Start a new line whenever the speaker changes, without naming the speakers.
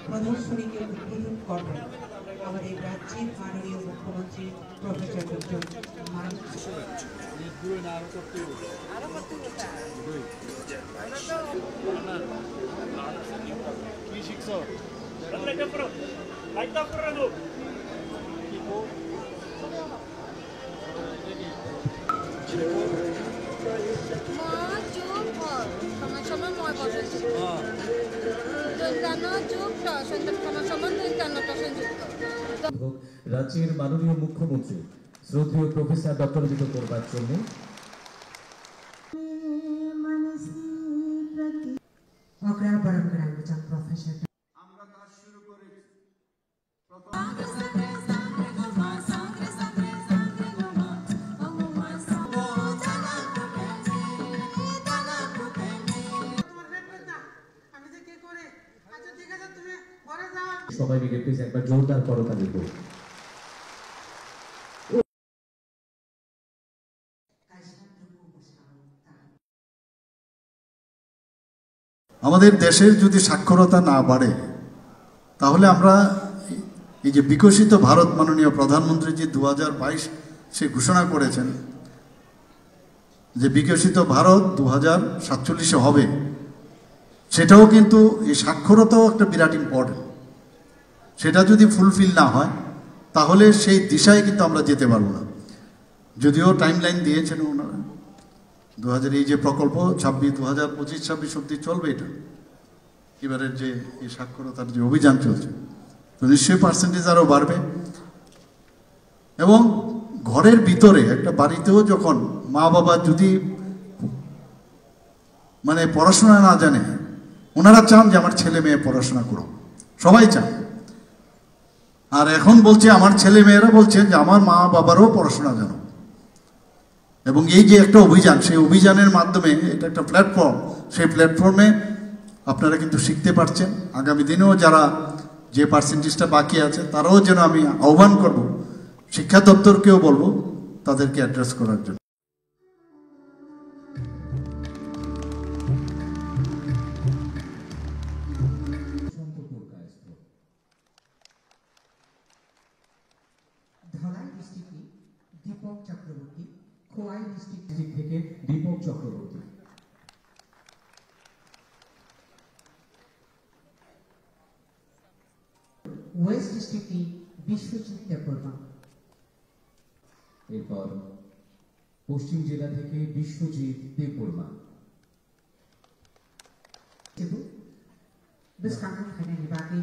প্রদর্শনীকে উদ্বোধন করবেন আমাদের রাজ্যের মাননীয় মুখ্যমন্ত্রী প্রফেসর ডক্টর
রাজ্যের মাননীয় মুখ্যমন্ত্রী শ্রদ্ধেয় প্রফেসর ডক্টরেট করবার জন্য
অগ্রাবরণ করানো যাক প্রফেসর
আমরা কাজ শুরু করেছি
সবাই মিলে প্লিজ একবার জোরদার করতালি দেব।
আমাদের দেশের যদি সাক্ষরতা না বাড়ে তাহলে আমরা এই যে বিকশিত ভারত মাননীয় প্রধানমন্ত্রী যে 2022 সে ঘোষণা করেছেন যে বিকশিত ভারত 2047 হবে, সেটাও কিন্তু এই সাক্ষরতাও একটা বিরাট ইম্পর্টেন্ট। সেটা যদি ফুলফিল না হয় তাহলে সেই দিশায় কিন্তু আমরা যেতে পারবো না। যদিও টাইমলাইন দিয়েছেন ওনারা 2000 এই যে প্রকল্প 2025-26 অব্দি চলবে, এটা এবারের যে এই সাক্ষরতার যে অভিযান চলছে, তো নিশ্চয়ই পার্সেন্টেজ আরও বাড়বে। এবং ঘরের ভিতরে একটা বাড়িতেও যখন মা বাবা যদি মানে পড়াশোনা না জানে, ওনারা চান যে আমার ছেলে মেয়ে পড়াশোনা করো, সবাই চান। আর এখন বলছে আমার ছেলে মেয়েরা বলছেন যে আমার মা বাবারও পড়াশোনা জানো। এবং এই যে একটা অভিযান, সেই অভিযানের মাধ্যমে এটা একটা প্ল্যাটফর্ম, সেই প্ল্যাটফর্মে আপনারা কিন্তু শিখতে পারছেন। আগামী দিনেও যারা যে পার্সেন্টেজটা বাকি আছে তারাও যেন আমি আহ্বান করব, শিক্ষা দপ্তরকেও বলবো তাদেরকে অ্যাড্রেস করার জন্য।
ধলাই ডিস্ট্রিক্টে দীপক চক্রবর্তী, খোয়াই ডিস্ট্রিক্ট
থেকে দীপক চক্রবর্তী,
ওয়েস্ট ডিস্ট্রিক্টে বিশ্বজিৎ দেববর্মা,
এরপর পশ্চিম জেলা থেকে বিশ্বজিৎ দেববর্মা
এবং বেশ কাঙ্ক্ষিত নির্বাহী